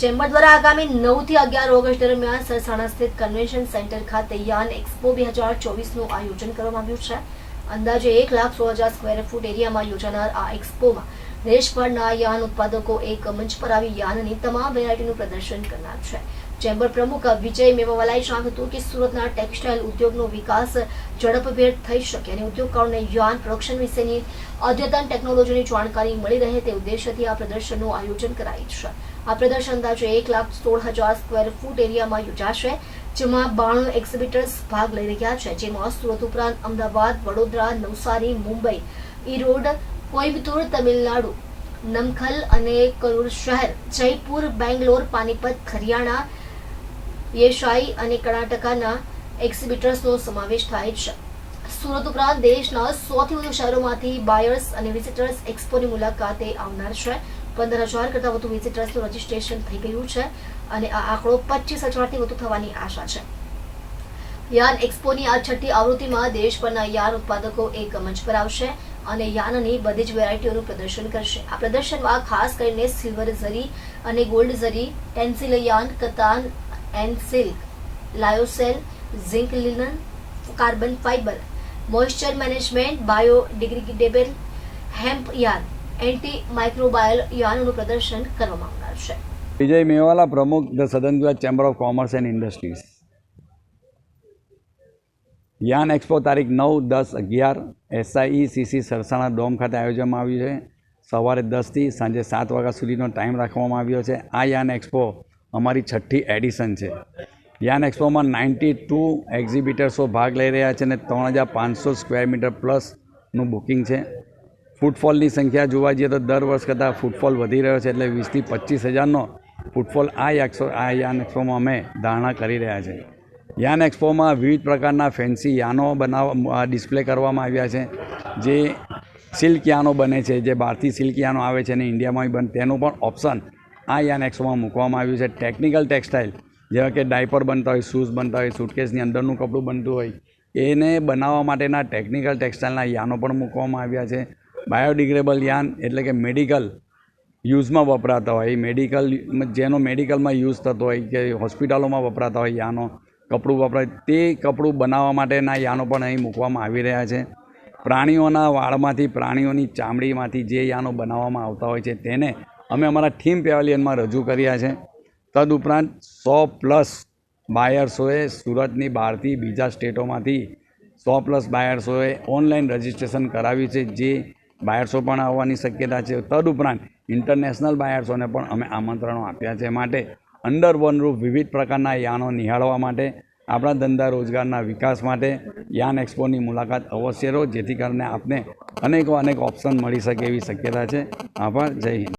Chamber દ્વારા આગામી 9 થી 11 ઓગસ્ટ દરમિયાન સરસાણા સ્થિત કન્વેન્શન સેન્ટર ખાતે યાન એક્સપો 2024નું આયોજન કરવામાં આવ્યું છે। અંદાજે 1,16,000 સ્ક્વેર ફૂટ એરિયામાં યોજાનાર આ એક્સપોમાં દેશભરના યાન ઉત્પાદકો એક મંચ પર આવી યાનની તમામ વેરાયટીનું પ્રદર્શન કરનાર છે। ચેમ્બર પ્રમુખ વિજય મેવાવાલાએ જણાવ્યું હતું કે સુરતના ટેક્સટાઇલ ઉદ્યોગનો વિકાસ ઝડપભેર થઈ શકે અને ઉદ્યોગકારોને યાન પ્રોડક્શન વિશેની અદ્યતન ટેકનોલોજીની જાણકારી મળી રહે તે ઉદ્દેશ્યથી આ પ્રદર્શનનું આયોજન કરાયું છે। આ પ્રદર્શન અંદાજે 1,16,000 સ્ક્વેર ફૂટ એરિયામાં યોજાશે, જેમાં 92 એક્ઝિબિટર્સ ભાગ લઈ રહ્યા છે, જેમાં સુરત ઉપરાંત અમદાવાદ, વડોદરા, નવસારી, મુંબઈ, ઈરોડ, કોઈમ્બતુર, તમિલનાડુ, નમખલ અને કરૂર શહેર, જયપુર, બેંગ્લોર, પાનીપત, હરિયાણા, યેશાઈ અને કર્ણાટકના એક્ઝિબિટર્સનો સમાવેશ થાય છે। સુરત ઉપરાંત દેશના 100થી વધુ શહેરોમાંથી બાયર્સ અને વિઝિટર્સ એક્સપોની મુલાકાતે આવનાર છે। 15,000 કરતાં વધુ વિઝિટર્સનું રજીસ્ટ્રેશન થઈ ગયું છે અને આ આંકડો 25,000થી વધુ થવાની આશા છે। યાન એક્સપોની આ છઠ્ઠી આવૃત્તિમાં દેશભરના યાન ઉત્પાદકો એક મંચ પર આવશે અને યાનની બધી જ વેરાયટીઓનું પ્રદર્શન કરશે। આ પ્રદર્શનમાં ખાસ કરીને સિલ્વર ઝરી અને gold zari, Tencel yarn, katan and silk, lyocell, zinc linen, carbon fibre, moisture management, biodegradable hemp yarn, anti microbial યાનોનું પ્રદર્શન કરવામાં આવનાર છે। વિજય મેવાલા, પ્રમુખ, the Southern Gujarat Chamber of Commerce and Industries. Yarn expo તારીખ 9, 10, 11 SIECC સરસાણા ડોમ ખાતે આયોજનમાં આવ્યું છે। સવારે 10 થી સાંજે 7 વાગ્યા સુધીનો ટાઈમ રાખવામાં આવ્યો છે। આ યાન એક્સપો અમારી છઠ્ઠી એડિશન છે। યાન એક્સપોમાં 92 એક્ઝિબિટર્સો ભાગ લઈ રહ્યા છે અને 3,500 સ્ક્વેર મીટર પ્લસનું બુકિંગ છે। ફૂટફોલની સંખ્યા જોવા જઈએ તો દર વર્ષ કરતાં ફૂટફોલ વધી રહ્યો છે, એટલે 20,000થી 25,000નો ફૂટફોલ આ યાન એક્સપોમાં અમે ધારણા કરી રહ્યા છે। યાન એક્સપોમાં વિવિધ પ્રકારના ફેન્સી યાનો ડિસ્પ્લે કરવામાં આવ્યા છે, જે સિલ્ક યાનો બને છે, જે બહારથી સિલ્ક યાનો આવે છે અને ઇન્ડિયામાં બને તેનું પણ ઓપ્શન આ યાન એક્સપોમાં મૂકવામાં આવ્યું છે। ટેકનિકલ ટેક્સટાઇલ જેવા કે ડાયપર બનતા હોય, શૂઝ બનતા હોય, સુટકેસની અંદરનું કપડું બનતું હોય, એને બનાવવા માટેના ટેકનિકલ ટેક્સટાઇલના યાનો પણ મૂકવામાં આવ્યા છે। બાયોડિગ્રેડેબલ યાન એટલે કે મેડિકલ યુઝમાં વપરાતા હોય, જેનો મેડિકલમાં યુઝ થતો હોય કે હોસ્પિટલોમાં વપરાતા હોય યાનો, કપડું વપરાય તે કપડું બનાવવા માટેના યાનો પણ અહીં મૂકવામાં આવી રહ્યા છે। પ્રાણીઓના વાળમાંથી, પ્રાણીઓની ચામડીમાંથી જે યાનો બનાવવામાં આવતા હોય છે તેને અમે અમારા થીમ પેવેલિયનમાં રજૂ કર્યા છે। તદુપરાંત 100+ બાયર્સોએ સુરતની બહારથી, બીજા સ્ટેટોમાંથી 100+ બાયર્સોએ ઓનલાઈન રજિસ્ટ્રેશન કરાવ્યું છે, જે બાયર્સો પણ આવવાની શક્યતા છે। તદુપરાંત ઇન્ટરનેશનલ બાયર્સોને પણ અમે આમંત્રણો આપ્યા છે। માટે અંડર વન રૂફ વિવિધ પ્રકારના યાનો નિહાળવા માટે, આપણા ધંધા રોજગારના વિકાસ માટે યાન એક્સપોની મુલાકાત અવશ્ય લો, જેથી કરીને આપને અનેક ઓપ્શન મળી શકે એવી શક્યતા છે। આભાર, જય હિન્દ।